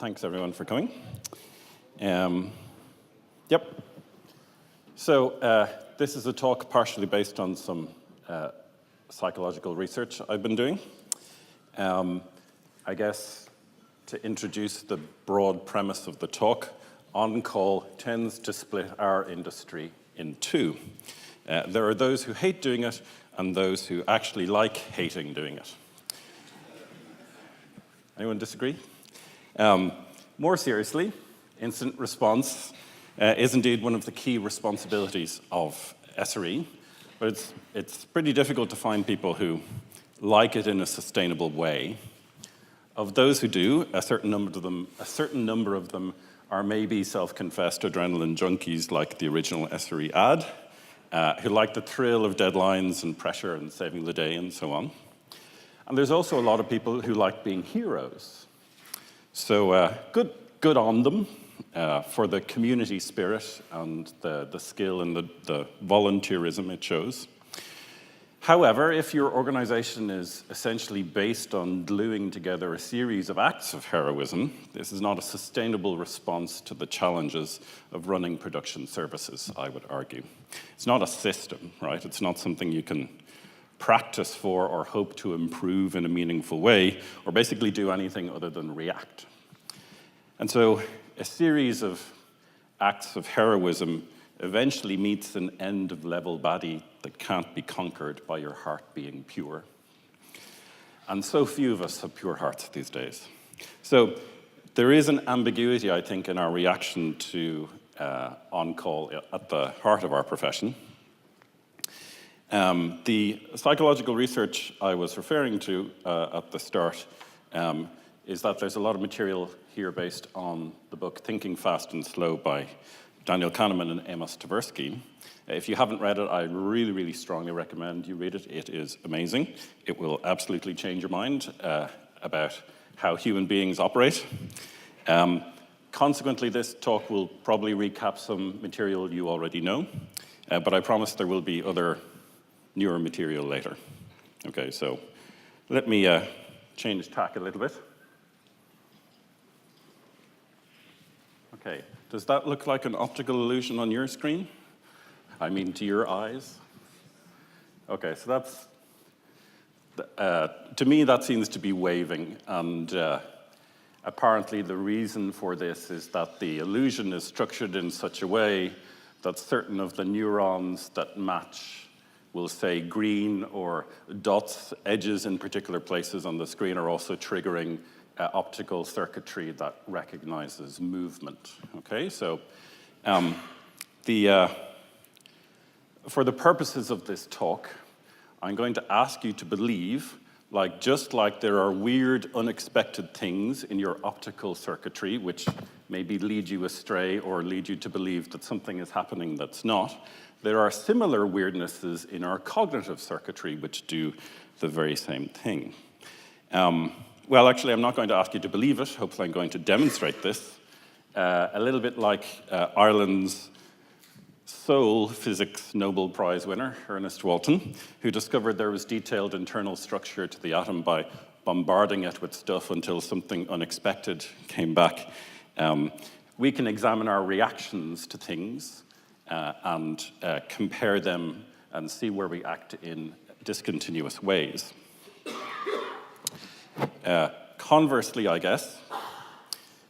Thanks everyone for coming. Yep. So this is a talk partially based on some psychological research I've been doing. I guess to introduce the broad premise of the talk, on-call tends to split our industry in two. There are those who hate doing it and those who actually like hating doing it. Anyone disagree? More seriously, incident response is indeed one of the key responsibilities of SRE, but it's pretty difficult to find people who like it in a sustainable way. Of those who do, a certain number of them are maybe self-confessed adrenaline junkies like the original SRE ad, who like the thrill of deadlines and pressure and saving the day and so on. And there's also a lot of people who like being heroes. So good on them for the community spirit and the skill and the volunteerism it shows. However, if your organization is essentially based on gluing together a series of acts of heroism, this is not a sustainable response to the challenges of running production services, I would argue. It's not a system, right? It's not something you can practice for or hope to improve in a meaningful way, or basically do anything other than react. And so a series of acts of heroism eventually meets an end of level body that can't be conquered by your heart being pure. And so few of us have pure hearts these days. So there is an ambiguity, I think, in our reaction to on-call at the heart of our profession. The psychological research I was referring to at the start is that there's a lot of material here based on the book Thinking Fast and Slow by Daniel Kahneman and Amos Tversky. If you haven't read it, I really, really strongly recommend you read it. It is amazing. It will absolutely change your mind about how human beings operate. Consequently, this talk will probably recap some material you already know, but I promise there will be other newer material later. Okay, so let me change tack a little bit. Okay, does that look like an optical illusion on your screen? I mean, to your eyes? Okay, so that's, to me, that seems to be waving, and apparently the reason for this is that the illusion is structured in such a way that certain of the neurons that match will say green or dots, edges in particular places on the screen are also triggering optical circuitry that recognizes movement. Okay, so for the purposes of this talk, I'm going to ask you to believe, just like there are weird, unexpected things in your optical circuitry which maybe lead you astray or lead you to believe that something is happening that's not, there are similar weirdnesses in our cognitive circuitry which do the very same thing. Well, actually, I'm not going to ask you to believe it. Hopefully, I'm going to demonstrate this. A little bit like Ireland's sole physics Nobel Prize winner, Ernest Walton, who discovered there was detailed internal structure to the atom by bombarding it with stuff until something unexpected came back. We can examine our reactions to things and compare them and see where we act in discontinuous ways. Conversely, I guess,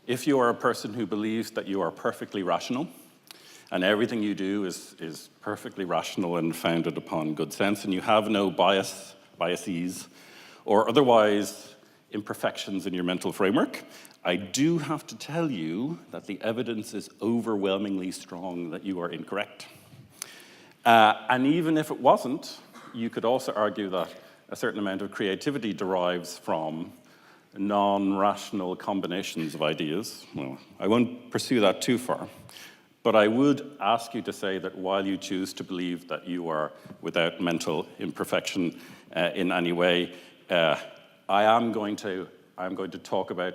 if you are a person who believes that you are perfectly rational and everything you do is perfectly rational and founded upon good sense, and you have no biases, or otherwise imperfections in your mental framework, I do have to tell you that the evidence is overwhelmingly strong that you are incorrect. And even if it wasn't, you could also argue that a certain amount of creativity derives from non-rational combinations of ideas. Well, I won't pursue that too far, but I would ask you to say that while you choose to believe that you are without mental imperfection in any way, I'm going to talk about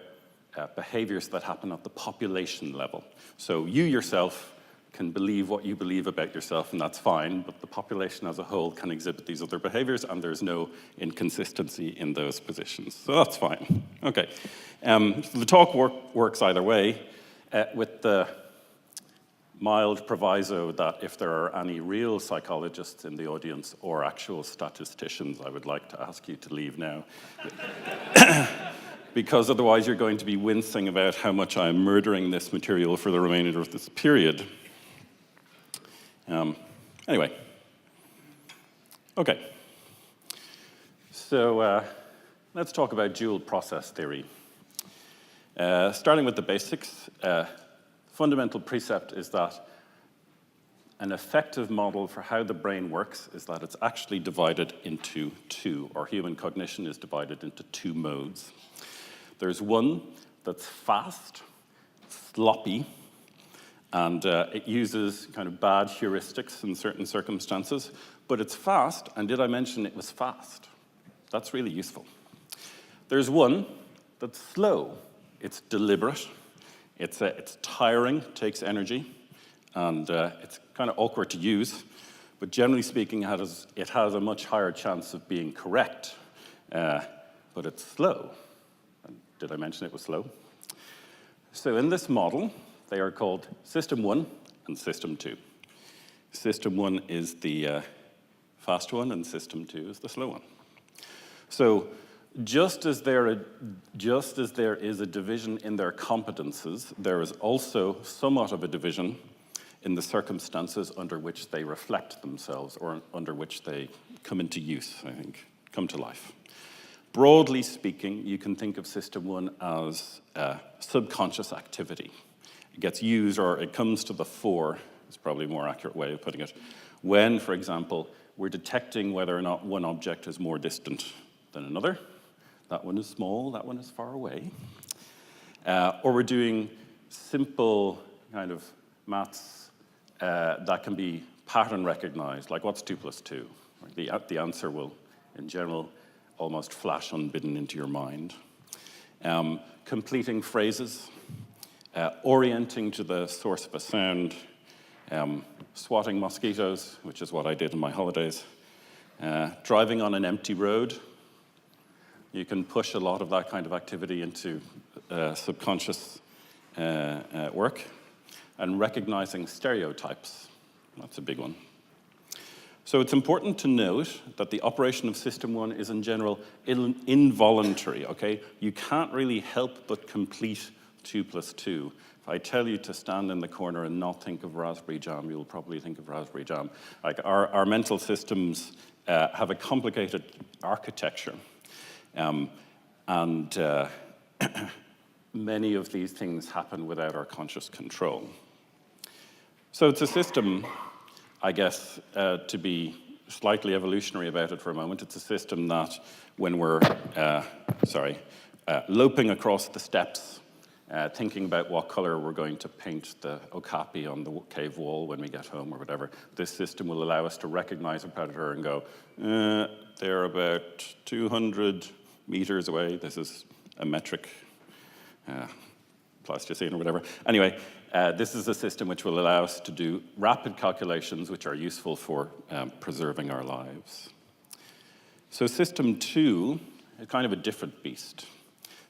behaviors that happen at the population level. So you yourself can believe what you believe about yourself, and that's fine, but the population as a whole can exhibit these other behaviors, and there's no inconsistency in those positions. So that's fine. Okay. So the talk works either way, with the mild proviso that if there are any real psychologists in the audience or actual statisticians, I would like to ask you to leave now. Because otherwise you're going to be wincing about how much I'm murdering this material for the remainder of this period. Anyway. Okay. So let's talk about dual process theory. Starting with the basics, fundamental precept is that an effective model for how the brain works is that it's actually divided into two, or human cognition is divided into two modes. There's one that's fast, sloppy, and it uses kind of bad heuristics in certain circumstances, but it's fast, and did I mention it was fast? That's really useful. There's one that's slow. It's deliberate, it's tiring, takes energy, and it's kind of awkward to use, but generally speaking, it has a much higher chance of being correct, but it's slow. Did I mention it was slow? So in this model, they are called System 1 and System 2. System 1 is the fast one, and System 2 is the slow one. So just as there is a division in their competences, there is also somewhat of a division in the circumstances under which they reflect themselves, or under which they come into use, I think, come to life. Broadly speaking, you can think of System 1 as subconscious activity. It gets used, or it comes to the fore, is probably a more accurate way of putting it, when, for example, we're detecting whether or not one object is more distant than another. That one is small, that one is far away. Or we're doing simple kind of maths that can be pattern recognized, like what's 2 + 2? The answer will, in general, almost flash unbidden into your mind. Completing phrases, orienting to the source of a sound, swatting mosquitoes, which is what I did in my holidays, driving on an empty road. You can push a lot of that kind of activity into subconscious work, and recognizing stereotypes. That's a big one. So it's important to note that the operation of System 1 is in general involuntary, okay? You can't really help but complete 2 + 2. If I tell you to stand in the corner and not think of raspberry jam, you'll probably think of raspberry jam. Like our mental systems have a complicated architecture. Many of these things happen without our conscious control. So it's a system, I guess, to be slightly evolutionary about it for a moment, it's a system that when we're, loping across the steps, thinking about what color we're going to paint the okapi on the cave wall when we get home or whatever, this system will allow us to recognize a predator and go, they're about 200 meters away. This is a metric plasticine or whatever. Anyway, this is a system which will allow us to do rapid calculations which are useful for preserving our lives. So System 2 is kind of a different beast.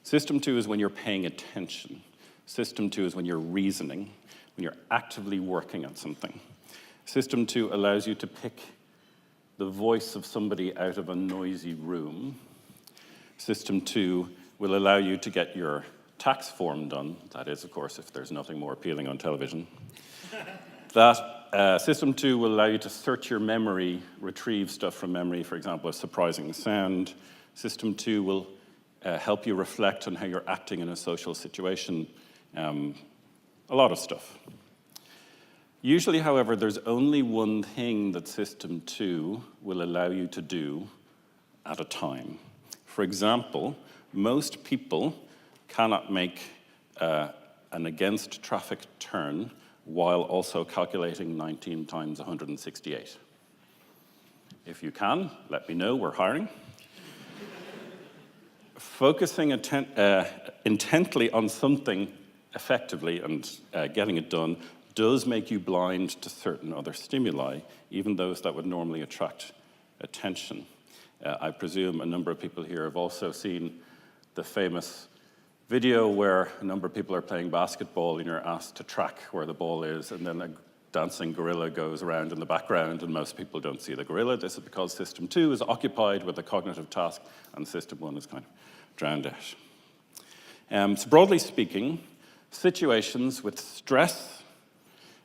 System 2 is when you're paying attention. System 2 is when you're reasoning, when you're actively working at something. System 2 allows you to pick the voice of somebody out of a noisy room. System 2 will allow you to get your tax form done. That is, of course, if there's nothing more appealing on television. System 2 will allow you to search your memory, retrieve stuff from memory, for example, a surprising sound. System 2 will help you reflect on how you're acting in a social situation. A lot of stuff. Usually, however, there's only one thing that System 2 will allow you to do at a time. For example, most people cannot make an against traffic turn while also calculating 19 times 168. If you can, let me know, we're hiring. Focusing intently on something effectively and getting it done does make you blind to certain other stimuli, even those that would normally attract attention. I presume a number of people here have also seen the famous video where a number of people are playing basketball and you're asked to track where the ball is, and then a dancing gorilla goes around in the background, and most people don't see the gorilla. This is because system 2 is occupied with a cognitive task, and system 1 is kind of drowned out. So broadly speaking, situations with stress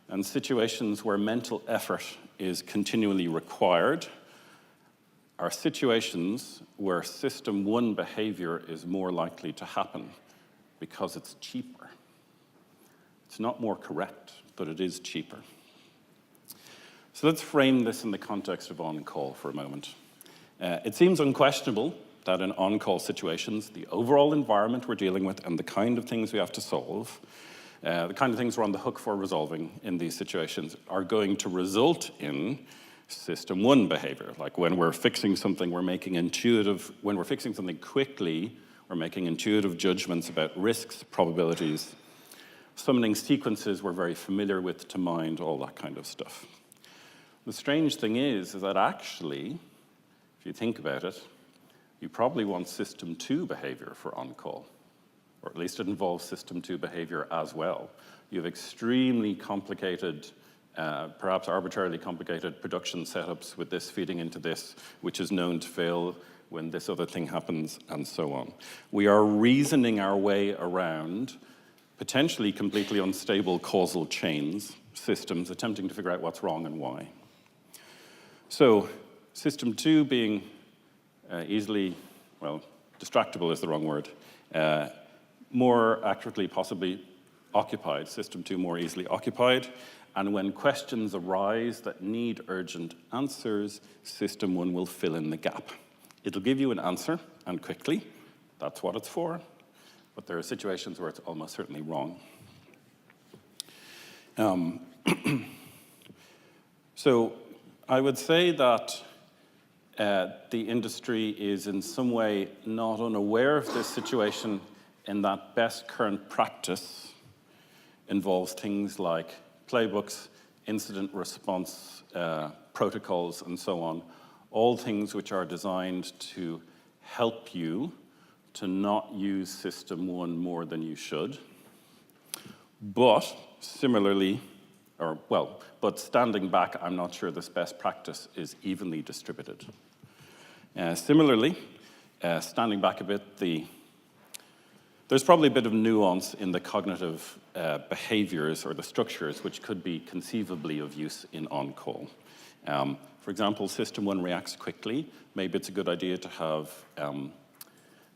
and situations where mental effort is continually required are situations where system 1 behavior is more likely to happen because it's cheaper. It's not more correct, but it is cheaper. So let's frame this in the context of on-call for a moment. It seems unquestionable that in on-call situations, the overall environment we're dealing with and the kind of things we have to solve, the kind of things we're on the hook for resolving in these situations are going to result in system 1 behavior. Like when we're fixing something, when we're fixing something quickly, we're making intuitive judgments about risks, probabilities, summoning sequences we're very familiar with to mind, all that kind of stuff. The strange thing is that actually, if you think about it, you probably want system 2 behavior for on-call, or at least it involves system 2 behavior as well. You have extremely complicated, perhaps arbitrarily complicated production setups with this feeding into this, which is known to fail when this other thing happens, and so on. We are reasoning our way around potentially completely unstable causal chains, systems, attempting to figure out what's wrong and why. So system 2 being easily, well, distractible is the wrong word, more accurately possibly occupied, system 2 more easily occupied, and when questions arise that need urgent answers, system 1 will fill in the gap. It'll give you an answer, and quickly, that's what it's for, but there are situations where it's almost certainly wrong. So I would say that the industry is in some way not unaware of this situation, in that best current practice involves things like playbooks, incident response protocols, and so on, all things which are designed to help you to not use system 1 more than you should, but similarly, but standing back, I'm not sure this best practice is evenly distributed. Similarly, standing back a bit, there's probably a bit of nuance in the cognitive behaviors or the structures which could be conceivably of use in on-call. For example, system 1 reacts quickly. Maybe it's a good idea to have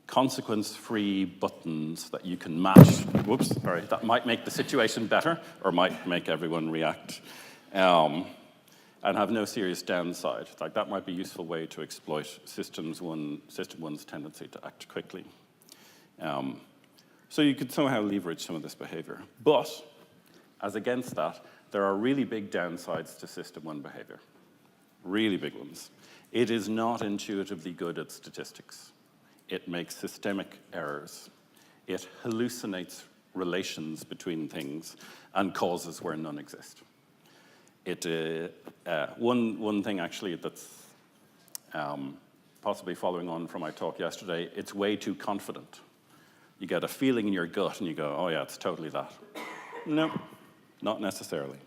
consequence-free buttons that you can mash. Whoops, sorry, that might make the situation better or might make everyone react and have no serious downside. Like that might be a useful way to exploit system 1's tendency to act quickly. So you could somehow leverage some of this behavior. But as against that, there are really big downsides to system 1 behavior. Really big ones. It is not intuitively good at statistics. It makes systemic errors. It hallucinates relations between things and causes where none exist. One thing actually that's possibly following on from my talk yesterday, it's way too confident. You get a feeling in your gut and you go, oh yeah, it's totally that. No, not necessarily.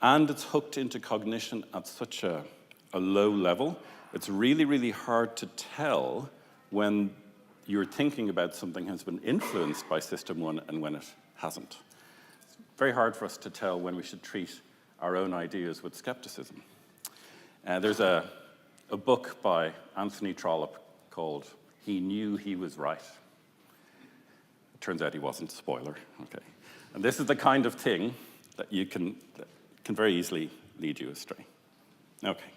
And it's hooked into cognition at such a low level, it's really, really hard to tell when your thinking about something has been influenced by system 1 and when it hasn't. It's very hard for us to tell when we should treat our own ideas with skepticism. There's a book by Anthony Trollope called He Knew He Was Right. It turns out he wasn't, spoiler, okay. And this is the kind of thing that can very easily lead you astray. Okay,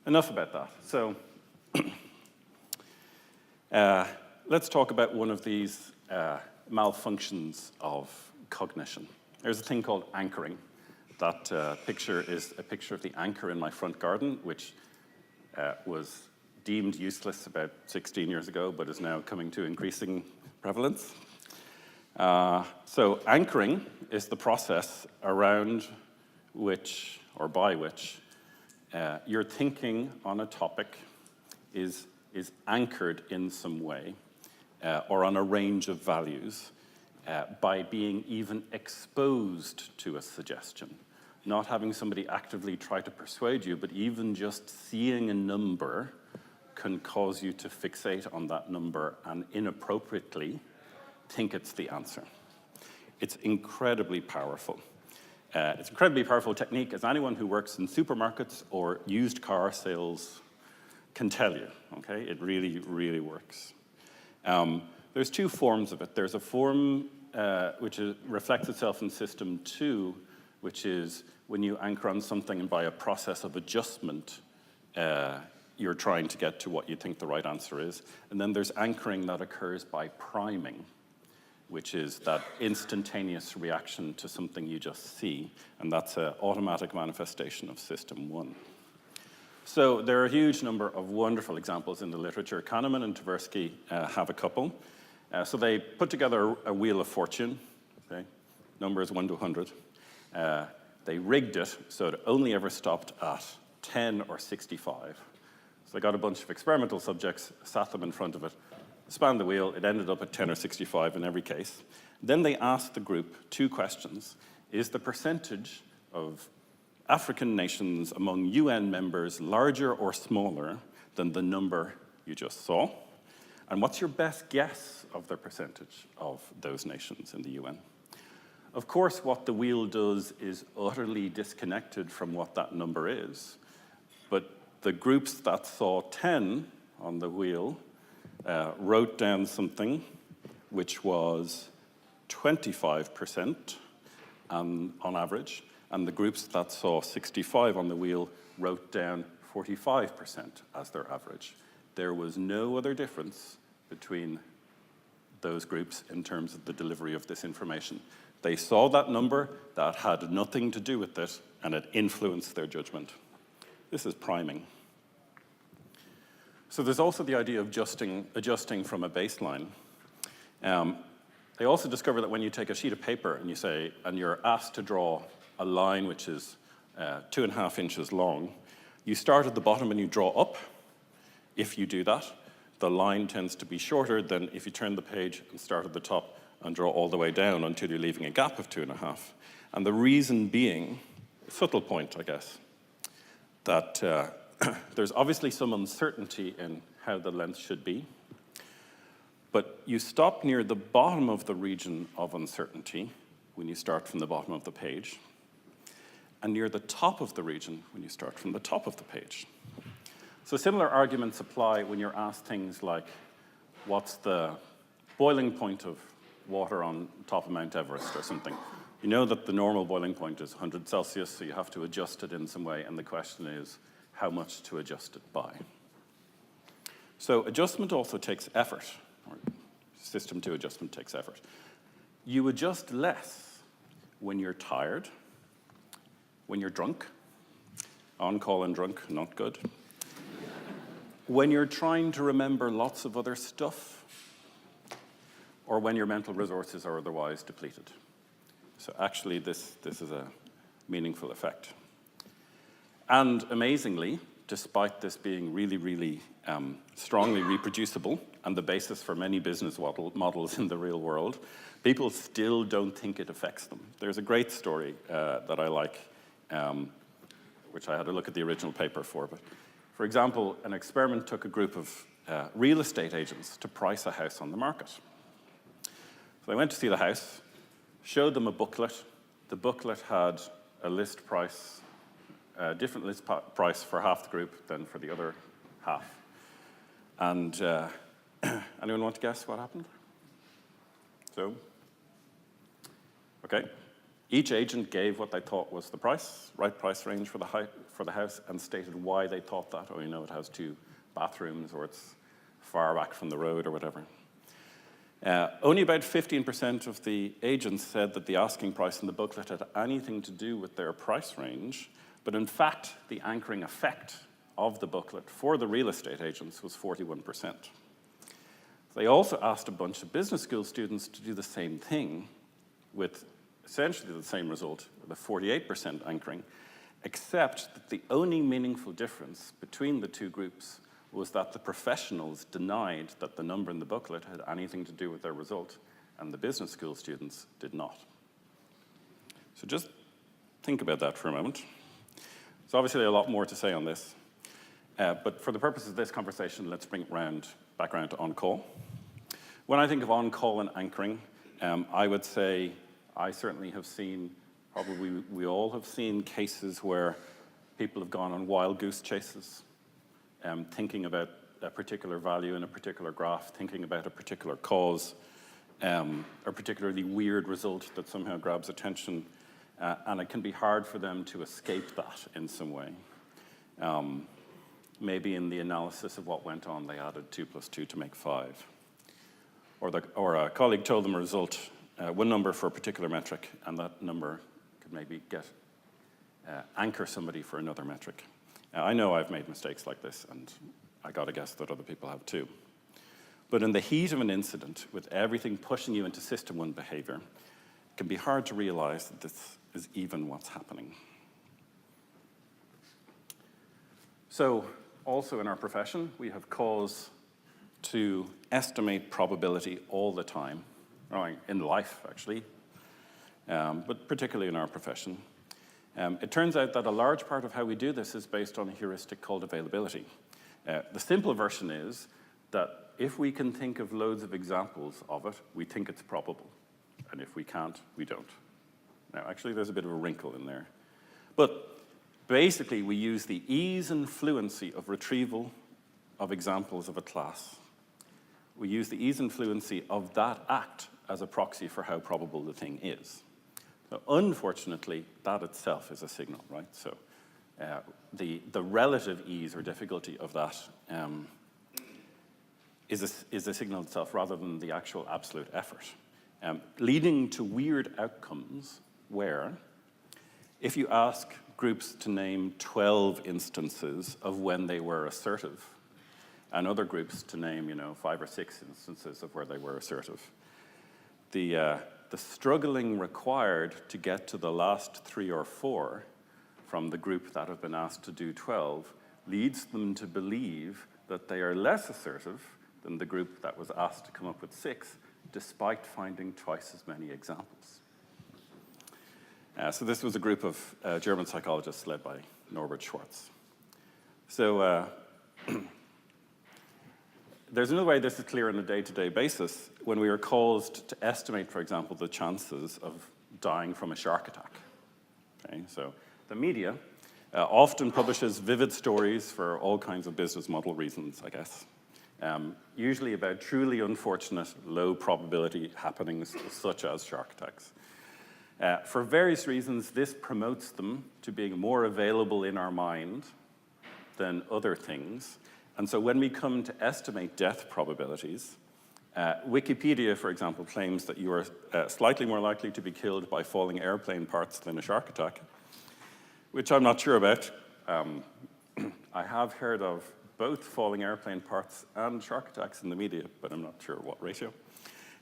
enough about that. So let's talk about one of these malfunctions of cognition. There's a thing called anchoring. That picture is a picture of the anchor in my front garden, which was deemed useless about 16 years ago, but is now coming to increasing prevalence. So anchoring is the process around which, or by which, your thinking on a topic is anchored in some way, or on a range of values, by being even exposed to a suggestion. Not having somebody actively try to persuade you, but even just seeing a number can cause you to fixate on that number and inappropriately think it's the answer. It's incredibly powerful. It's an incredibly powerful technique, as anyone who works in supermarkets or used car sales can tell you, okay? It really, really works. There's two forms of it. There's a form which reflects itself in system 2, which is when you anchor on something and by a process of adjustment, you're trying to get to what you think the right answer is. And then there's anchoring that occurs by priming, which is that instantaneous reaction to something you just see. And that's an automatic manifestation of system 1. So there are a huge number of wonderful examples in the literature. Kahneman and Tversky have a couple. So they put together a wheel of fortune, okay? Numbers 1 to 100. They rigged it so it only ever stopped at 10 or 65. So they got a bunch of experimental subjects, sat them in front of it, spanned the wheel, it ended up at 10 or 65 in every case. Then they asked the group 2 questions. Is the percentage of African nations among UN members larger or smaller than the number you just saw? And what's your best guess of the percentage of those nations in the UN? Of course, what the wheel does is utterly disconnected from what that number is. But the groups that saw 10 on the wheel wrote down something which was 25% on average, and the groups that saw 65 on the wheel wrote down 45% as their average. There was no other difference between those groups in terms of the delivery of this information. They saw that number, that had nothing to do with it, and it influenced their judgment. This is priming. So there's also the idea of adjusting from a baseline. They also discover that when you take a sheet of paper and you're asked to draw a line which is 2.5 inches long, you start at the bottom and you draw up. If you do that, the line tends to be shorter than if you turn the page and start at the top and draw all the way down until you're leaving a gap of 2.5. And the reason being, a subtle point, I guess, that there's obviously some uncertainty in how the length should be, but you stop near the bottom of the region of uncertainty when you start from the bottom of the page, and near the top of the region when you start from the top of the page. So similar arguments apply when you're asked things like, what's the boiling point of water on top of Mount Everest or something? You know that the normal boiling point is 100 Celsius, so you have to adjust it in some way, and the question is, how much to adjust it by? So adjustment also takes effort, or system 2 adjustment takes effort. You adjust less when you're tired, when you're drunk, on call and drunk, not good. When you're trying to remember lots of other stuff, or when your mental resources are otherwise depleted. So actually, this is a meaningful effect. And amazingly, despite this being really, really strongly reproducible and the basis for many business models in the real world, people still don't think it affects them. There's a great story that I like, which I had to look at the original paper for. But for example, an experiment took a group of real estate agents to price a house on the market. So they went to see the house, showed them a booklet. The booklet had a list price, different list price for half the group than for the other half. And anyone want to guess what happened? So, okay. Each agent gave what they thought was the right price range for the house, and stated why they thought that. Oh, you know, it has 2 bathrooms, or it's far back from the road, or whatever. Only about 15% of the agents said that the asking price in the booklet had anything to do with their price range, but in fact, the anchoring effect of the booklet for the real estate agents was 41%. They also asked a bunch of business school students to do the same thing with essentially the same result, with a 48% anchoring, except that the only meaningful difference between the two groups was that the professionals denied that the number in the booklet had anything to do with their result, and the business school students did not. So just think about that for a moment. There's obviously a lot more to say on this, but for the purpose of this conversation, let's bring it back around to on-call. When I think of on-call and anchoring, I would say I certainly have seen, probably we all have seen cases where people have gone on wild goose chases, thinking about a particular value in a particular graph, thinking about a particular cause, a particularly weird result that somehow grabs attention, and it can be hard for them to escape that in some way. Maybe in the analysis of what went on, they added 2 + 2 to make 5. Or a colleague told them a result, one number for a particular metric, and that number could maybe anchor somebody for another metric. I know I've made mistakes like this, and I got to guess that other people have too. But in the heat of an incident, with everything pushing you into system 1 behavior, it can be hard to realize that this is even what's happening. So also in our profession, we have cause to estimate probability all the time, in life actually, but particularly in our profession. It turns out that a large part of how we do this is based on a heuristic called availability. The simple version is that if we can think of loads of examples of it, we think it's probable. And if we can't, we don't. Now, actually, there's a bit of a wrinkle in there. But basically, we use the ease and fluency of retrieval of examples of a class. We use the ease and fluency of that act as a proxy for how probable the thing is. So unfortunately, that itself is a signal, right? So the relative ease or difficulty of that is a signal itself rather than the actual absolute effort, leading to weird outcomes where if you ask groups to name 12 instances of when they were assertive and other groups to name, 5 or 6 instances of where they were assertive, the struggling required to get to the last 3 or 4 from the group that have been asked to do 12 leads them to believe that they are less assertive than the group that was asked to come up with 6, despite finding twice as many examples. So this was a group of German psychologists led by Norbert Schwarz. So there's another way this is clear on a day-to-day basis when we are caused to estimate, for example, the chances of dying from a shark attack. Okay, so the media often publishes vivid stories for all kinds of business model reasons, I guess. Usually about truly unfortunate, low probability happenings such as shark attacks. For various reasons, this promotes them to being more available in our mind than other things. And so when we come to estimate death probabilities, Wikipedia, for example, claims that you are slightly more likely to be killed by falling airplane parts than a shark attack, which I'm not sure about. I have heard of both falling airplane parts and shark attacks in the media, but I'm not sure what ratio.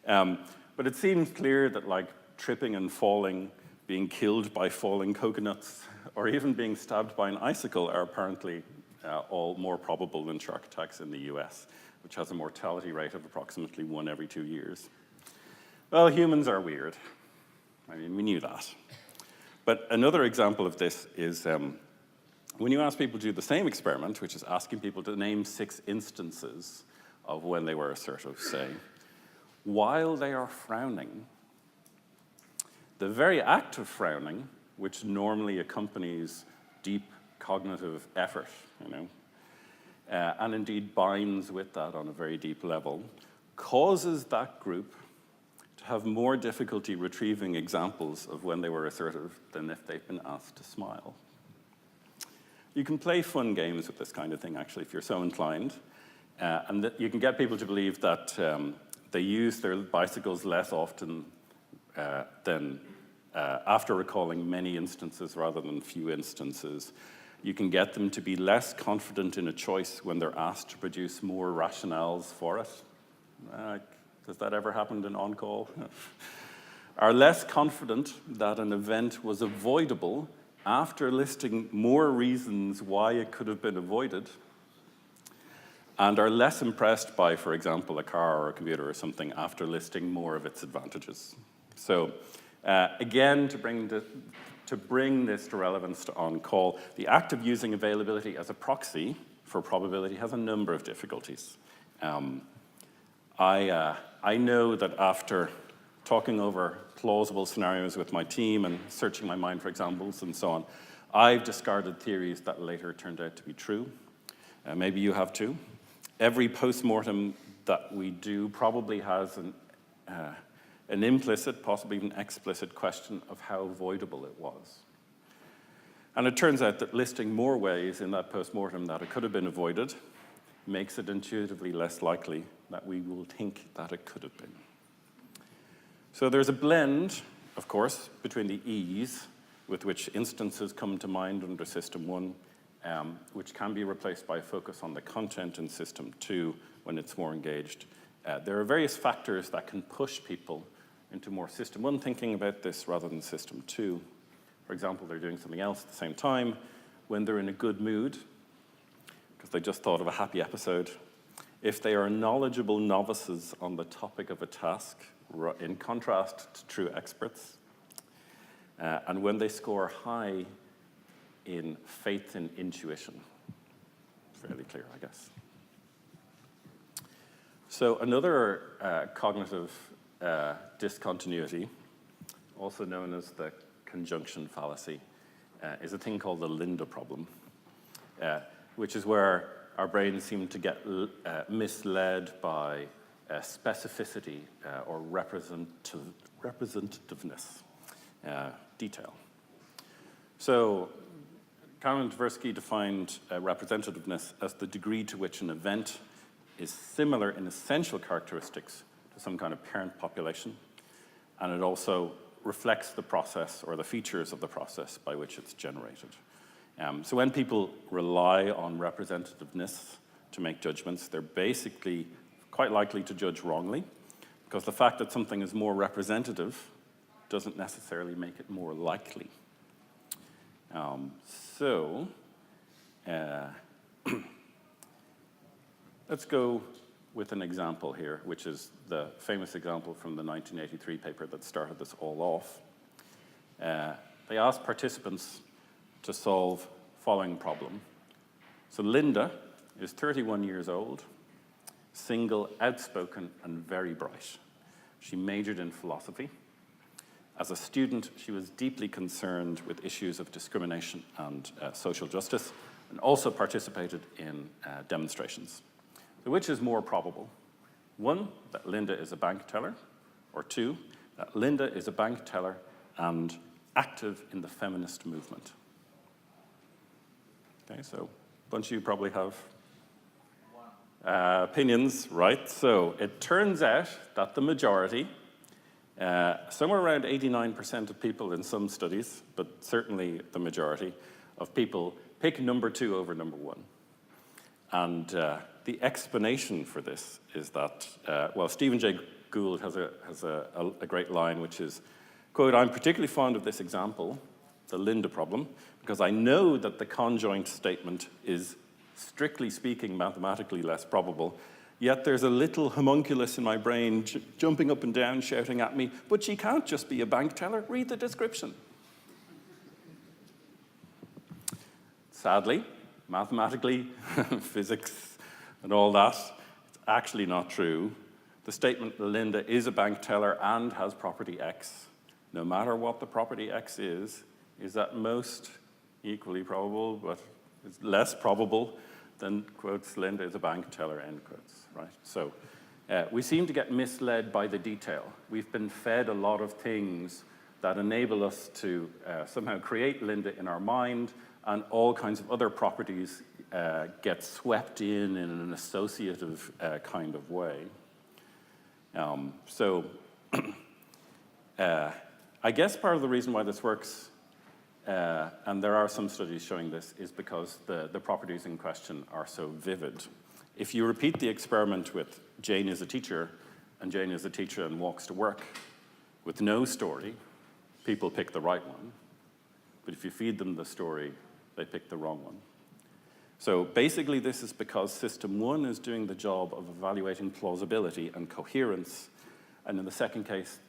But it seems clear that tripping and falling, being killed by falling coconuts, or even being stabbed by an icicle are apparently all more probable than shark attacks in the US, which has a mortality rate of approximately 1 every 2 years. Well, humans are weird. I mean, we knew that. But another example of this is when you ask people to do the same experiment, which is asking people to name 6 instances of when they were assertive, say, while they are frowning, the very act of frowning, which normally accompanies deep cognitive effort, and indeed binds with that on a very deep level, causes that group to have more difficulty retrieving examples of when they were assertive than if they've been asked to smile. You can play fun games with this kind of thing, actually, if you're so inclined, and that you can get people to believe that they use their bicycles less often than after recalling many instances rather than few instances. You can get them to be less confident in a choice when they're asked to produce more rationales for it. Does that ever happen in on-call? Are less confident that an event was avoidable after listing more reasons why it could have been avoided, and are less impressed by, for example, a car or a computer or something after listing more of its advantages. So again, to bring this to relevance to on-call, the act of using availability as a proxy for probability has a number of difficulties. I know that after talking over plausible scenarios with my team and searching my mind for examples and so on, I've discarded theories that later turned out to be true. Maybe you have too. Every post-mortem that we do probably has an implicit, possibly even explicit question of how avoidable it was. And it turns out that listing more ways in that post-mortem that it could have been avoided makes it intuitively less likely that we will think that it could have been. So there's a blend, of course, between the ease with which instances come to mind under System 1, which can be replaced by a focus on the content in System 2 when it's more engaged. There are various factors that can push people into more System 1 thinking about this rather than System 2. For example, they're doing something else at the same time, when they're in a good mood, because they just thought of a happy episode. If they are knowledgeable novices on the topic of a task, in contrast to true experts, and when they score high in faith and intuition. Fairly clear, I guess. So another cognitive discontinuity, also known as the conjunction fallacy, is a thing called the Linda problem, which is where our brains seem to get misled by specificity or representativeness, detail. So Kahneman and Tversky defined representativeness as the degree to which an event is similar in essential characteristics to some kind of parent population, and it also reflects the process or the features of the process by which it's generated. So when people rely on representativeness to make judgments, they're basically quite likely to judge wrongly, because the fact that something is more representative doesn't necessarily make it more likely. Let's go with an example here, which is the famous example from the 1983 paper that started this all off. They asked participants to solve following problem. So Linda is 31 years old, single, outspoken, and very bright. She majored in philosophy. As a student, she was deeply concerned with issues of discrimination and social justice, and also participated in demonstrations. So which is more probable? 1, that Linda is a bank teller, or 2, that Linda is a bank teller and active in the feminist movement? Okay, so a bunch of you probably have opinions, right? So it turns out that the majority, somewhere around 89% of people in some studies, but certainly the majority of people, pick number 2 over number 1. And the explanation for this is that, well, Stephen Jay Gould has a great line, which is, quote, "I'm particularly fond of this example, the Linda problem, because I know that the conjoint statement is, strictly speaking, mathematically less probable, yet there's a little homunculus in my brain jumping up and down, shouting at me, but she can't just be a bank teller, read the description." Sadly, mathematically, physics, and all that, it's actually not true. The statement Linda is a bank teller and has property X, no matter what the property X is at most equally probable, but it's less probable than, quotes, Linda is a bank teller, end quotes, right? So we seem to get misled by the detail. We've been fed a lot of things that enable us to somehow create Linda in our mind, and all kinds of other properties get swept in an associative kind of way. I guess part of the reason why this works, and there are some studies showing this, is because the properties in question are so vivid. If you repeat the experiment with Jane is a teacher, and Jane is a teacher and walks to work with no story, people pick the right one. But if you feed them the story, they pick the wrong one. So basically, this is because system one is doing the job of evaluating plausibility and coherence, and in the second case,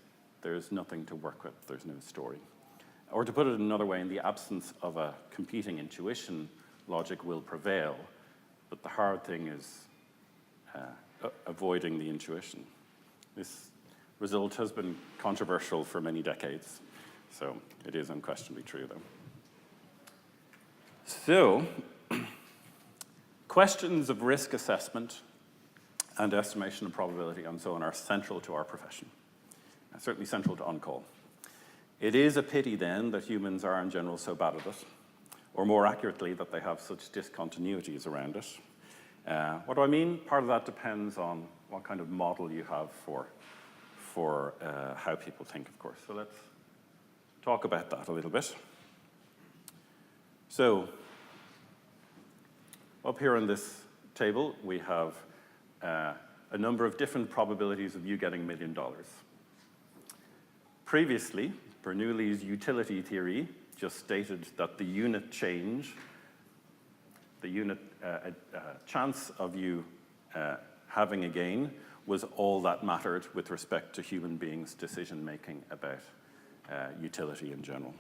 there's nothing to work with, there's no story. Or to put it another way, in the absence of a competing intuition, logic will prevail, but the hard thing is avoiding the intuition. This result has been controversial for many decades, so it is unquestionably true, though. So, questions of risk assessment and estimation of probability and so on are central to our profession, certainly central to on-call. It is a pity, then, that humans are in general so bad at it, or more accurately, that they have such discontinuities around it. What do I mean? Part of that depends on what kind of model you have for how people think, of course. So let's talk about that a little bit. So, up here on this table, we have a number of different probabilities of you getting $1 million. Previously, Bernoulli's utility theory just stated that the unit change, the unit chance of you having a gain was all that mattered with respect to human beings' decision-making about utility in general.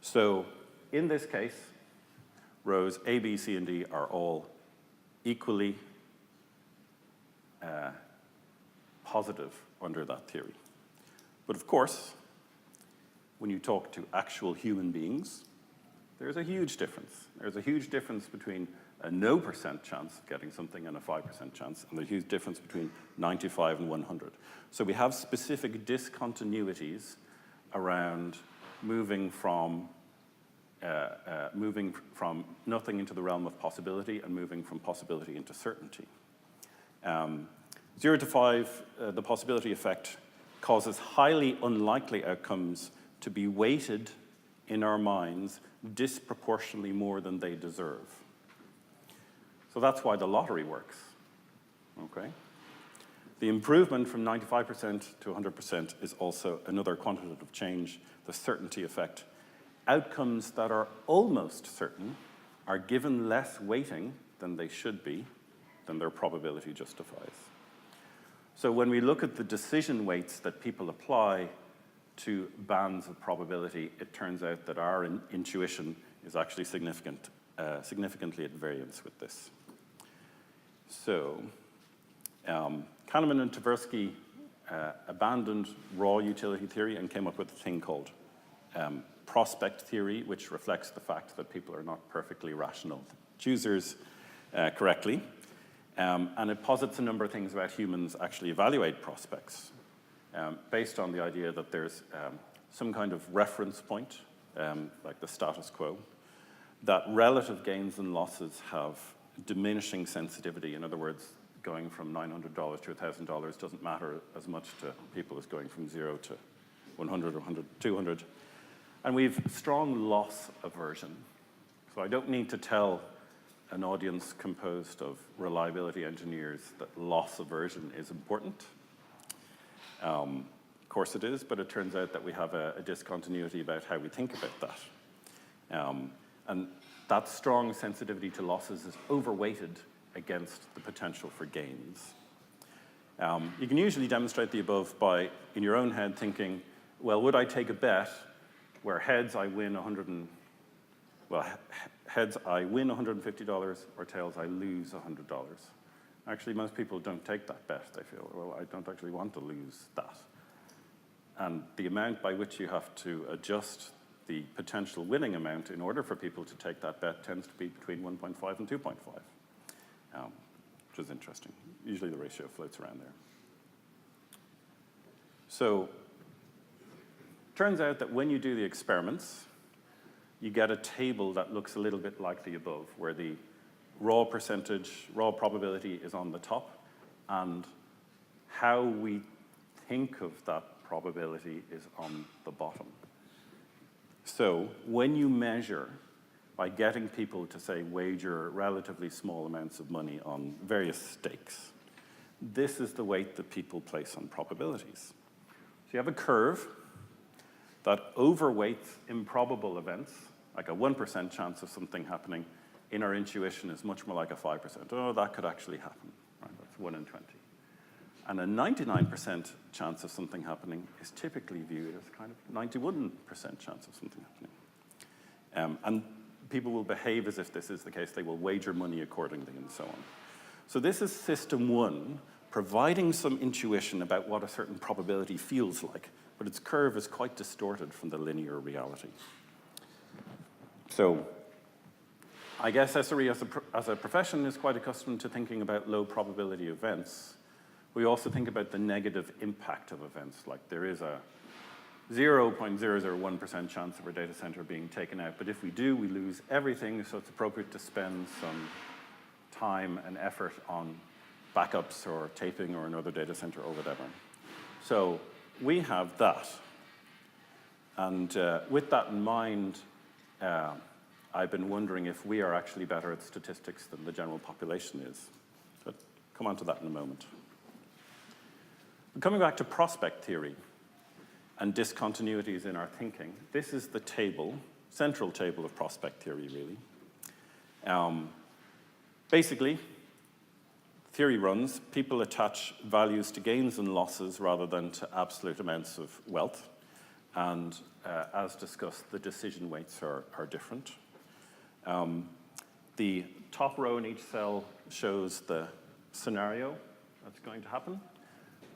So in this case, rows A, B, C, and D are all equally positive under that theory. But of course, when you talk to actual human beings, there's a huge difference. There's a huge difference between a no % chance of getting something and a 5% chance, and there's a huge difference between 95 and 100. So we have specific discontinuities around moving from nothing into the realm of possibility and moving from possibility into certainty. 0 to 5, the possibility effect causes highly unlikely outcomes to be weighted in our minds disproportionately more than they deserve. So that's why the lottery works, okay? The improvement from 95% to 100% is also another quantitative change, the certainty effect. Outcomes that are almost certain are given less weighting than they should be, than their probability justifies. So when we look at the decision weights that people apply to bands of probability, it turns out that our intuition is actually significantly at variance with this. So Kahneman and Tversky abandoned raw utility theory and came up with a thing called prospect theory, which reflects the fact that people are not perfectly rational choosers correctly. And it posits a number of things about humans actually evaluate prospects based on the idea that there's some kind of reference point, like the status quo, that relative gains and losses have diminishing sensitivity. In other words, going from $900 to $1,000 doesn't matter as much to people as going from 0 to 100 or 100 to 200. And we've strong loss aversion. So I don't need to tell an audience composed of reliability engineers that loss aversion is important. Of course it is, but it turns out that we have a discontinuity about how we think about that. And that strong sensitivity to losses is overweighted against the potential for gains. You can usually demonstrate the above by, in your own head, thinking, well, would I take a bet where heads I win heads I win $150 or tails I lose $100? Actually, most people don't take that bet. They feel, well, I don't actually want to lose that. And the amount by which you have to adjust the potential winning amount in order for people to take that bet tends to be between 1.5 and 2.5, which is interesting. Usually the ratio floats around there. So turns out that when you do the experiments, you get a table that looks a little bit like the above, where the raw probability is on the top, and how we think of that probability is on the bottom. So when you measure by getting people to, say, wager relatively small amounts of money on various stakes. This is the weight that people place on probabilities. So you have a curve that overweights improbable events, like a 1% chance of something happening. In our intuition is much more like a 5%. Oh, that could actually happen. Right? That's 1 in 20. And a 99% chance of something happening is typically viewed as kind of 91% chance of something happening. And people will behave as if this is the case. They will wager money accordingly and so on. So this is system one, providing some intuition about what a certain probability feels like, but its curve is quite distorted from the linear reality. So I guess SRE as a profession is quite accustomed to thinking about low probability events. We also think about the negative impact of events, like there is a 0.001% chance of our data center being taken out, but if we do, we lose everything, so it's appropriate to spend some time and effort on backups or taping or another data center or whatever. So we have that. And with that in mind, I've been wondering if we are actually better at statistics than the general population is. But come on to that in a moment. Coming back to prospect theory and discontinuities in our thinking, this is the table, central table of prospect theory, really. Basically, theory runs, people attach values to gains and losses rather than to absolute amounts of wealth. And as discussed, the decision weights are different. The top row in each cell shows the scenario that's going to happen.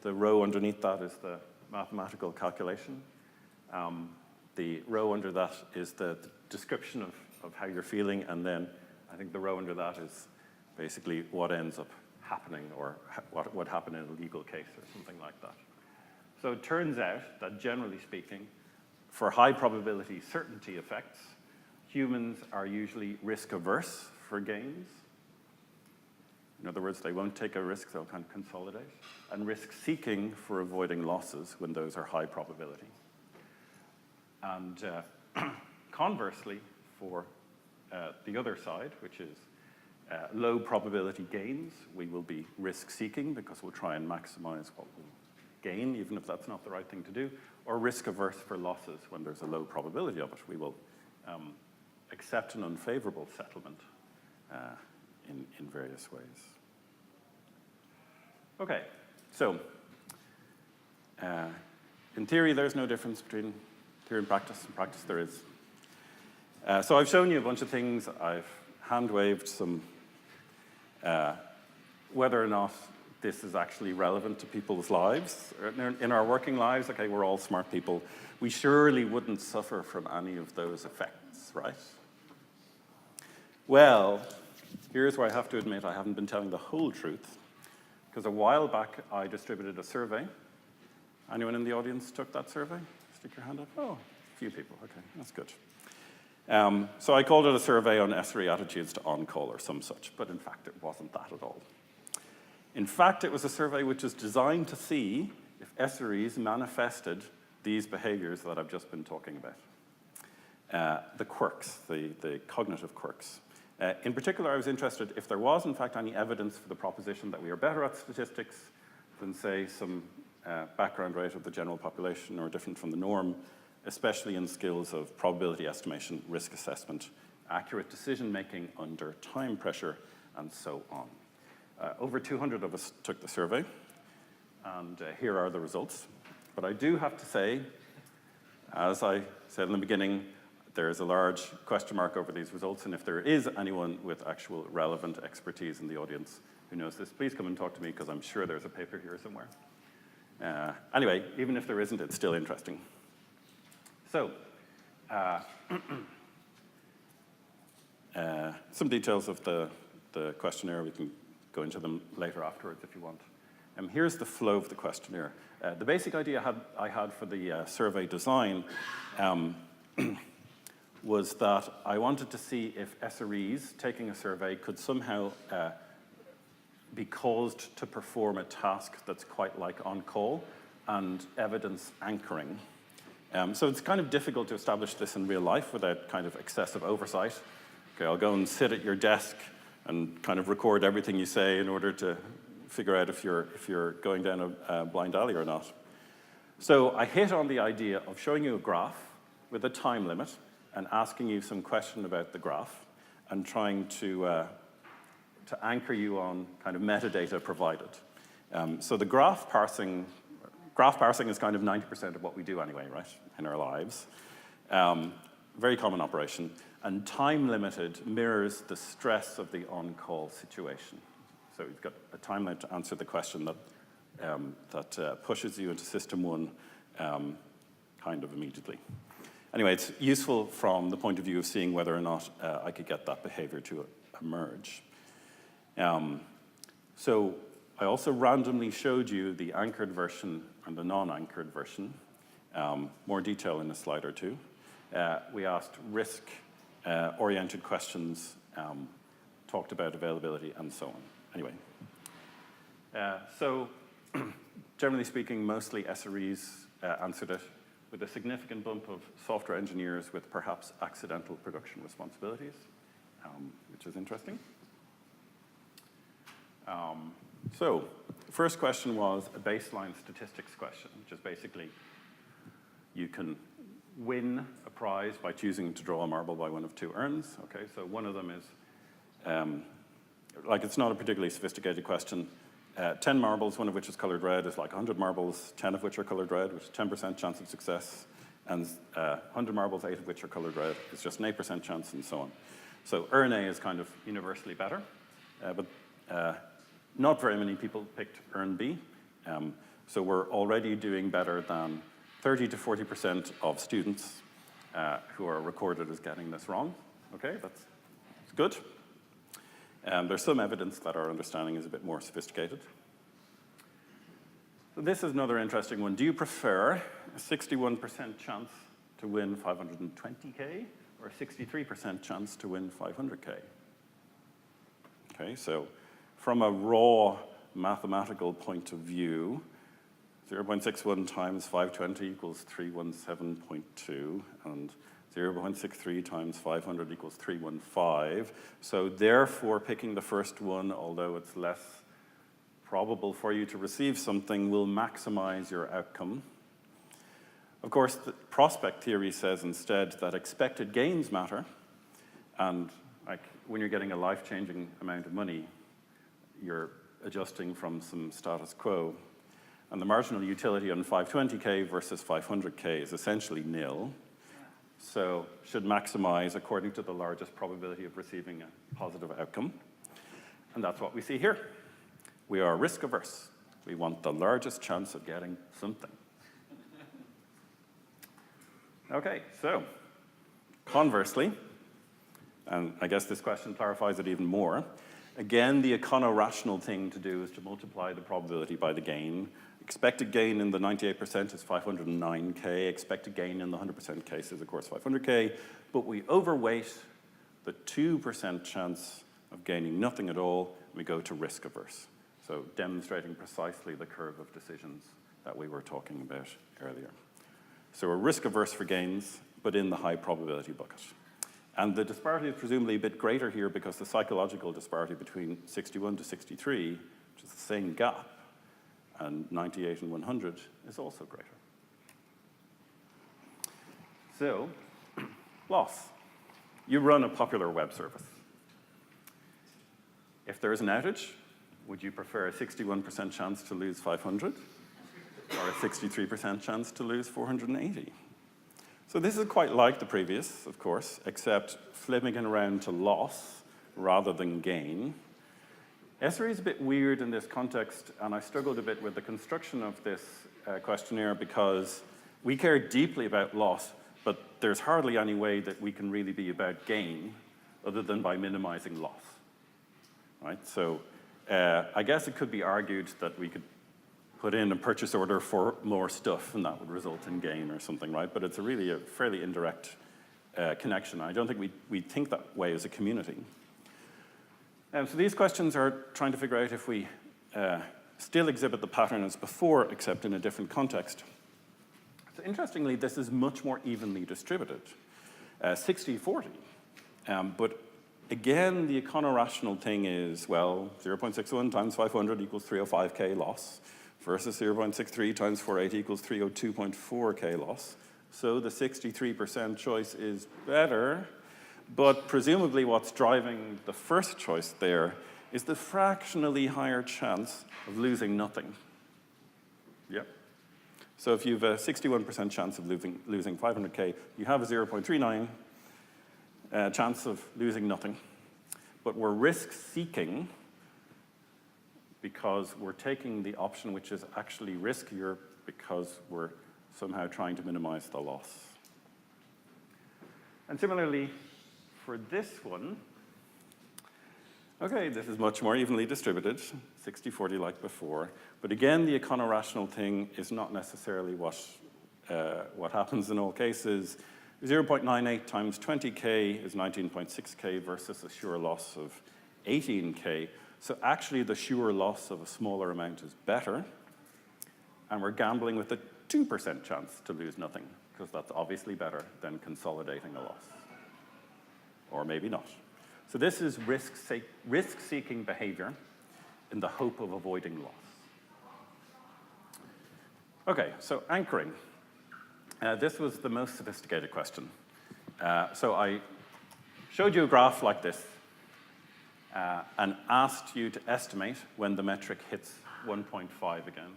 The row underneath that is the mathematical calculation. The row under that is the description of how you're feeling, and then I think the row under that is basically what ends up happening or what would happen in a legal case or something like that. So it turns out that generally speaking, for high probability certainty effects, humans are usually risk averse for gains. In other words, they won't take a risk, they'll kind of consolidate. And risk seeking for avoiding losses when those are high probability. And conversely, for the other side, which is low probability gains, we will be risk seeking because we'll try and maximize what we gain, even if that's not the right thing to do, or risk averse for losses when there's a low probability of it. We will accept an unfavorable settlement in various ways. Okay, so in theory, there's no difference between theory and practice. In practice, there is. So I've shown you a bunch of things. I've hand-waved some, whether or not this is actually relevant to people's lives. In our working lives, okay, we're all smart people. We surely wouldn't suffer from any of those effects, right? Well, here's where I have to admit I haven't been telling the whole truth, because a while back I distributed a survey. Anyone in the audience took that survey? Stick your hand up. Oh, a few people. Okay, that's good. So I called it a survey on SRE attitudes to on-call or some such, but in fact it wasn't that at all. In fact, it was a survey which was designed to see if SREs manifested these behaviors that I've just been talking about. The quirks, the cognitive quirks. In particular, I was interested if there was, in fact, any evidence for the proposition that we are better at statistics than, say, some background rate of the general population or different from the norm, especially in skills of probability estimation, risk assessment, accurate decision-making under time pressure, and so on. Over 200 of us took the survey, and here are the results. But I do have to say, as I said in the beginning, there is a large question mark over these results, and if there is anyone with actual relevant expertise in the audience who knows this, please come and talk to me, because I'm sure there's a paper here somewhere. Anyway, even if there isn't, it's still interesting. So, some details of the questionnaire. We can go into them later afterwards if you want. Here's the flow of the questionnaire. The basic idea I had for the survey design was that I wanted to see if SREs taking a survey could somehow be caused to perform a task that's quite like on-call and evidence anchoring. So it's kind of difficult to establish this in real life without kind of excessive oversight. Okay, I'll go and sit at your desk and kind of record everything you say in order to figure out if you're going down a blind alley or not. So I hit on the idea of showing you a graph with a time limit and asking you some question about the graph and trying to anchor you on kind of metadata provided. So the graph parsing is kind of 90% of what we do anyway, right, in our lives. Very common operation. And time limited mirrors the stress of the on-call situation. So you've got a time limit to answer the question that pushes you into system one kind of immediately. Anyway, it's useful from the point of view of seeing whether or not I could get that behavior to emerge. So I also randomly showed you the anchored version and the non-anchored version. More detail in a slide or two. We asked risk-oriented questions, talked about availability, and so on. Anyway, so generally speaking, mostly SREs answered it, with a significant bump of software engineers with perhaps accidental production responsibilities, which is interesting. So the first question was a baseline statistics question, which is basically you can win a prize by choosing to draw a marble by one of two urns. Okay, so one of them is, it's not a particularly sophisticated question. 10 marbles, one of which is colored red, is like 100 marbles, 10 of which are colored red, which is 10% chance of success. And 100 marbles, 8 of which are colored red, it's just an 8% chance, and so on. So urn A is kind of universally better, but not very many people picked urn B. So we're already doing better than 30 to 40% of students who are recorded as getting this wrong. Okay, that's good. There's some evidence that our understanding is a bit more sophisticated. So this is another interesting one. Do you prefer a 61% chance to win 520K or a 63% chance to win 500K? Okay, so from a raw mathematical point of view, 0.61 times 520 equals 317.2, and 0.63 times 500 equals 315. So therefore, picking the first one, although it's less probable for you to receive something, will maximize your outcome. Of course, the prospect theory says instead that expected gains matter, and like when you're getting a life-changing amount of money, you're adjusting from some status quo. And the marginal utility on 520K versus 500K is essentially nil. So should maximize according to the largest probability of receiving a positive outcome. And that's what we see here. We are risk averse. We want the largest chance of getting something. Okay, so conversely, and I guess this question clarifies it even more, again, the econo-rational thing to do is to multiply the probability by the gain. Expected gain in the 98% is 509K. Expected gain in the 100% case is, of course, 500K. But we overweight the 2% chance of gaining nothing at all, and we go to risk averse. So demonstrating precisely the curve of decisions that we were talking about earlier. So we're risk averse for gains, but in the high probability bucket. And the disparity is presumably a bit greater here because the psychological disparity between 61 to 63, which is the same gap, and 98 and 100 is also greater. So, loss. You run a popular web service. If there is an outage, would you prefer a 61% chance to lose 500 or a 63% chance to lose 480? So this is quite like the previous, of course, except flipping it around to loss rather than gain. SRE is a bit weird in this context, and I struggled a bit with the construction of this questionnaire because we care deeply about loss, but there's hardly any way that we can really be about gain other than by minimizing loss. Right? So I guess it could be argued that we could put in a purchase order for more stuff, and that would result in gain or something, right? But it's really a fairly indirect connection. I don't think we think that way as a community. So these questions are trying to figure out if we still exhibit the pattern as before, except in a different context. So interestingly, this is much more evenly distributed, 60-40. But Again, the econorational thing is, well, 0.61 times 500 equals 305K loss, versus 0.63 times 48 equals 302.4K loss. So the 63% choice is better, but presumably what's driving the first choice there is the fractionally higher chance of losing nothing. Yep. So if you have a 61% chance of losing 500K, you have a 0.39 chance of losing nothing. But we're risk-seeking because we're taking the option which is actually riskier because we're somehow trying to minimize the loss. And similarly, for this one, okay, this is much more evenly distributed, 60-40 like before. But again, the econorational thing is not necessarily what happens in all cases. 0.98 times 20K is 19.6K versus a sure loss of 18K. So actually, the sure loss of a smaller amount is better. And we're gambling with a 2% chance to lose nothing, because that's obviously better than consolidating a loss. Or maybe not. So this is risk-seeking behavior in the hope of avoiding loss. Okay, so anchoring. This was the most sophisticated question. So I showed you a graph like this and asked you to estimate when the metric hits 1.5 again.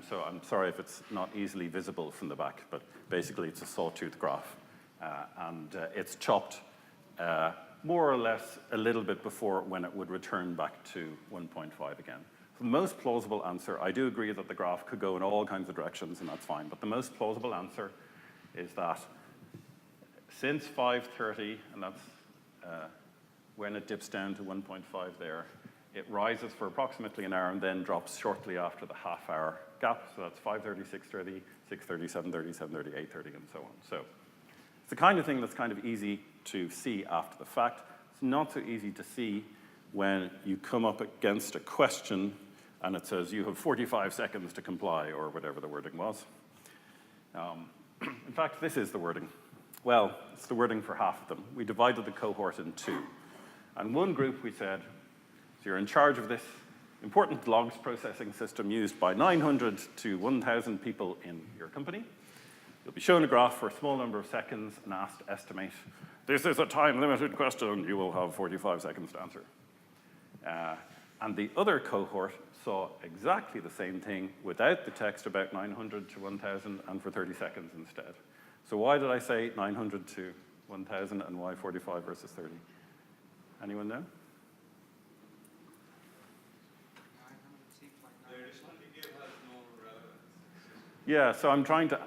So I'm sorry if it's not easily visible from the back, but basically it's a sawtooth graph. And it's chopped more or less a little bit before when it would return back to 1.5 again. So the most plausible answer, I do agree that the graph could go in all kinds of directions, and that's fine, but the most plausible answer is that since 5:30, and that's when it dips down to 1.5 there, it rises for approximately an hour and then drops shortly after the half-hour gap. So that's 5:30, 6:30, 6:30, 7:30, 7:30, 8:30, and so on. So it's the kind of thing that's kind of easy to see after the fact. It's not so easy to see when you come up against a question and it says you have 45 seconds to comply, or whatever the wording was. In fact, this is the wording. Well, it's the wording for half of them. We divided the cohort in two. And one group, we said, so you're in charge of this important logs processing system used by 900 to 1,000 people in your company. You'll be shown a graph for a small number of seconds and asked to estimate. This is a time-limited question. You will have 45 seconds to answer. And the other cohort saw exactly the same thing without the text about 900 to 1,000 and for 30 seconds instead. So why did I say 900 to 1,000 and why 45 versus 30? Anyone know? Yeah, so I'm trying to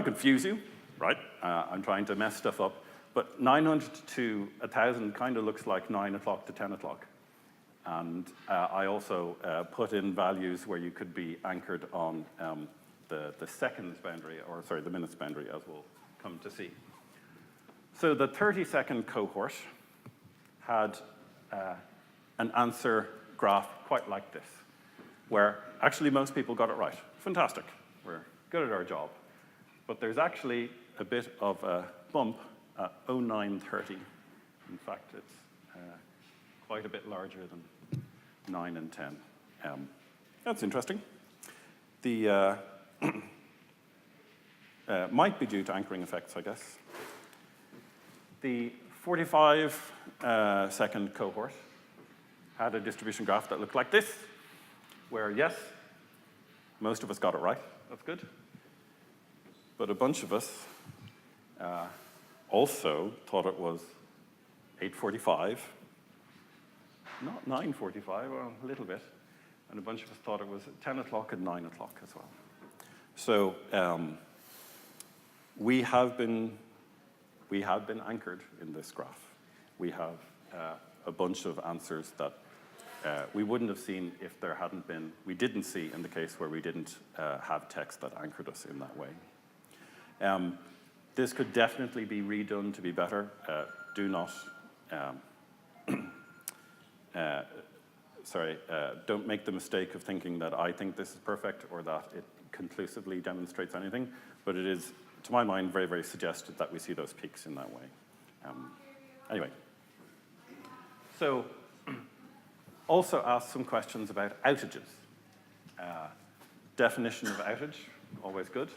confuse you, right? I'm trying to mess stuff up. But 900 to 1,000 kind of looks like 9 o'clock to 10 o'clock. And I also put in values where you could be anchored on the seconds boundary, or sorry, the minutes boundary, as we'll come to see. So the 30-second cohort had an answer graph quite like this, where actually most people got it right. Fantastic. We're good at our job. But there's actually a bit of a bump at 0930. In fact, it's quite a bit larger than 9 and 10. That's interesting. The might be due to anchoring effects, I guess. The 45-second cohort had a distribution graph that looked like this, where, yes, most of us got it right. That's good. But a bunch of us also thought it was 8:45, not 9:45, well, a little bit. And a bunch of us thought it was 10 o'clock and 9 o'clock as well. So we have been anchored in this graph. We have a bunch of answers that we wouldn't have seen if there hadn't been, we didn't see in the case where we didn't have text that anchored us in that way. This could definitely be redone to be better. Do not, don't make the mistake of thinking that I think this is perfect or that it conclusively demonstrates anything, but it is, to my mind, very, very suggested that we see those peaks in that way. Anyway, So also asked some questions about outages. Definition of outage, always good.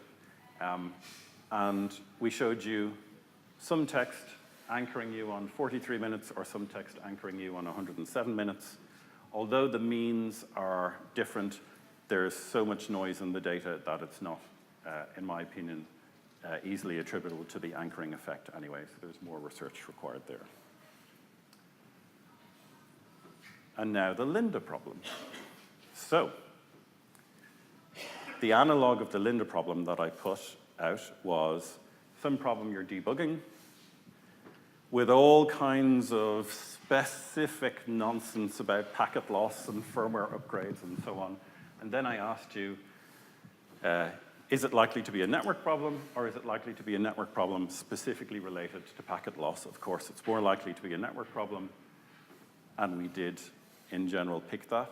And we showed you some text anchoring you on 43 minutes or some text anchoring you on 107 minutes. Although the means are different, there's so much noise in the data that it's not, in my opinion, easily attributable to the anchoring effect anyway, so there's more research required there. And now the Lynda problem. So, the analog of the Lynda problem that I put out was some problem you're debugging with all kinds of specific nonsense about packet loss and firmware upgrades and so on. And then I asked you, is it likely to be a network problem, or is it likely to be a network problem specifically related to packet loss? Of course, it's more likely to be a network problem, and we did, in general, pick that.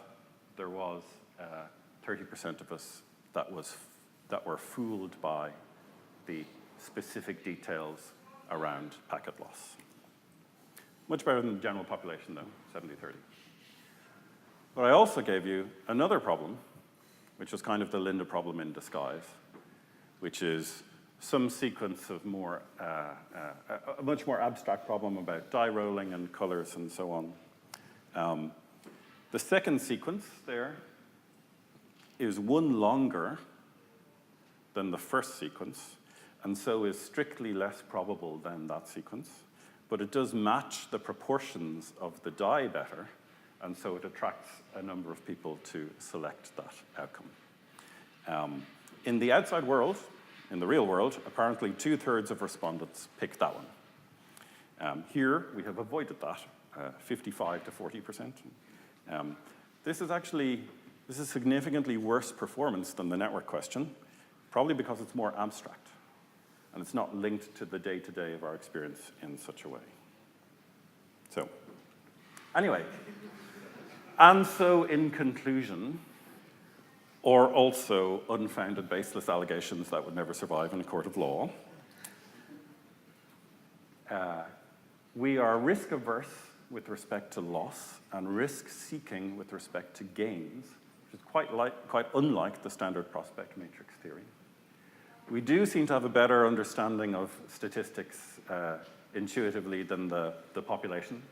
There was 30% of us that were fooled by the specific details around packet loss. Much better than the general population, though, 70-30. But I also gave you another problem, which was kind of the Lynda problem in disguise, which is some sequence of more, a much more abstract problem about die rolling and colors and so on. The second sequence there is one longer than the first sequence, and so is strictly less probable than that sequence. But it does match the proportions of the die better, and so it attracts a number of people to select that outcome. In the outside world, in the real world, apparently 2/3 of respondents picked that one. Here, we have avoided that, 55 to 40%. This is significantly worse performance than the network question, probably because it's more abstract, and it's not linked to the day-to-day of our experience in such a way. So, anyway, and so in conclusion, or also unfounded, baseless allegations that would never survive in a court of law, we are risk-averse with respect to loss and risk-seeking with respect to gains, which is quite unlike the standard prospect matrix theory. We do seem to have a better understanding of statistics intuitively than the population,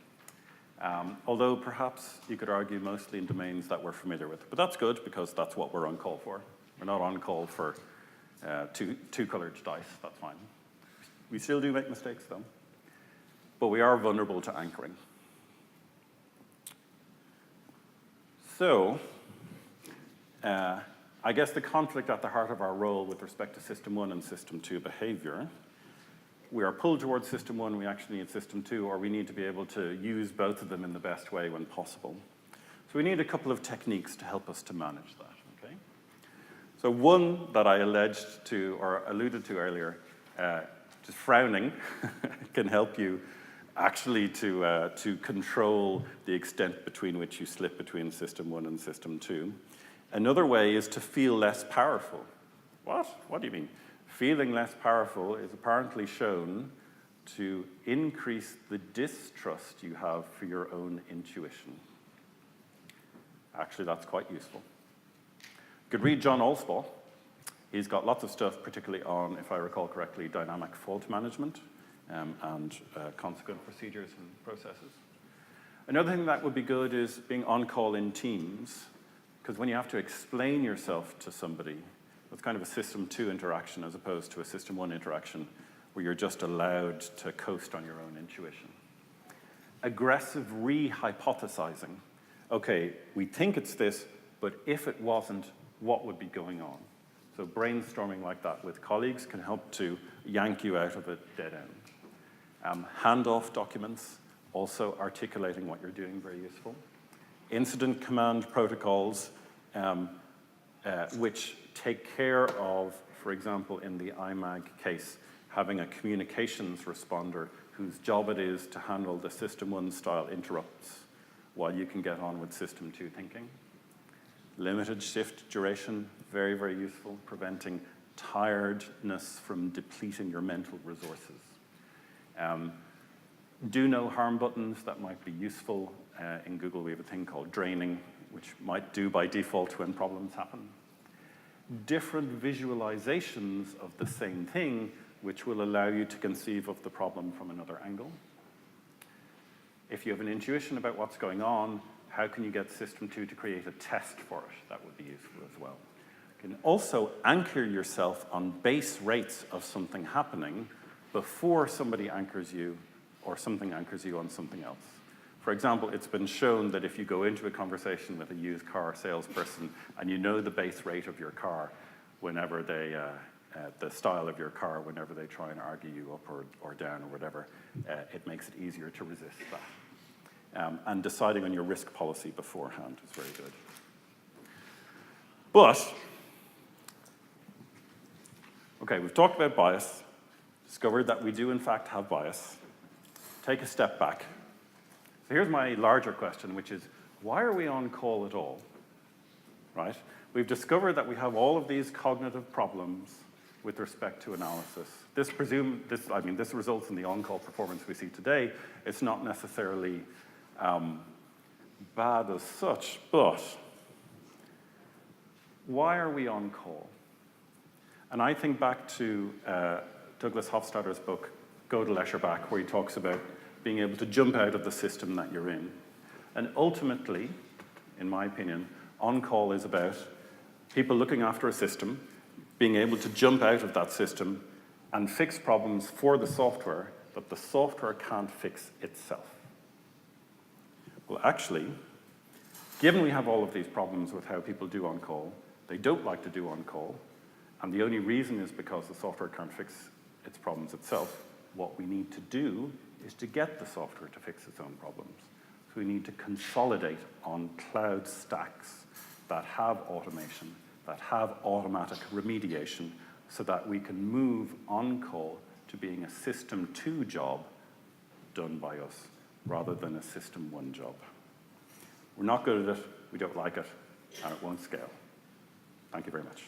although perhaps you could argue mostly in domains that we're familiar with. But that's good, because that's what we're on call for. We're not on call for two-colored dice. That's fine. We still do make mistakes, though. But we are vulnerable to anchoring. So, I guess the conflict at the heart of our role with respect to System 1 and System 2 behavior, we are pulled towards System 1, we actually need System 2, or we need to be able to use both of them in the best way when possible. So we need a couple of techniques to help us to manage that, okay? So one that I alleged to, or alluded to earlier, just frowning, can help you actually to control the extent between which you slip between System 1 and System 2. Another way is to feel less powerful. What? What do you mean? Feeling less powerful is apparently shown to increase the distrust you have for your own intuition. Actually, that's quite useful. You could read John Allspaw. He's got lots of stuff, particularly on, if I recall correctly, dynamic fault management and consequent procedures and processes. Another thing that would be good is being on call in teams, because when you have to explain yourself to somebody, it's kind of a System 2 interaction as opposed to a System 1 interaction where you're just allowed to coast on your own intuition. Aggressive re-hypothesizing. Okay, we think it's this, but if it wasn't, what would be going on? So brainstorming like that with colleagues can help to yank you out of a dead end. Handoff documents, also articulating what you're doing, very useful. Incident command protocols, which take care of, for example, in the IMAG case, having a communications responder whose job it is to handle the System 1 style interrupts while you can get on with System 2 thinking. Limited shift duration, very, very useful, preventing tiredness from depleting your mental resources. do no harm buttons that might be useful. In Google, we have a thing called draining, which might do by default when problems happen. Different visualizations of the same thing, which will allow you to conceive of the problem from another angle. If you have an intuition about what's going on, how can you get System 2 to create a test for it? That would be useful as well. You can also anchor yourself on base rates of something happening before somebody anchors you or something anchors you on something else. For example, it's been shown that if you go into a conversation with a used car salesperson and you know the base rate of your car whenever they, the style of your car, whenever they try and argue you up or down or whatever, it makes it easier to resist that. And deciding on your risk policy beforehand is very good. But, okay, we've talked about bias, discovered that we do in fact have bias. Take a step back. So here's my larger question, which is, why are we on call at all, right? We've discovered that we have all of these cognitive problems with respect to analysis. This results in the on-call performance we see today. It's not necessarily bad as such, but why are we on call? And I think back to Douglas Hofstadter's book, Go to Leisure Back, where he talks about being able to jump out of the system that you're in. And ultimately, in my opinion, on-call is about people looking after a system, being able to jump out of that system and fix problems for the software that the software can't fix itself. Well, actually, given we have all of these problems with how people do on-call, they don't like to do on-call, and the only reason is because the software can't fix its problems itself. What we need to do is to get the software to fix its own problems. So we need to consolidate on cloud stacks that have automation, that have automatic remediation, so that we can move on-call to being a System 2 job done by us, rather than a System 1 job. We're not good at it, we don't like it, and it won't scale. Thank you very much.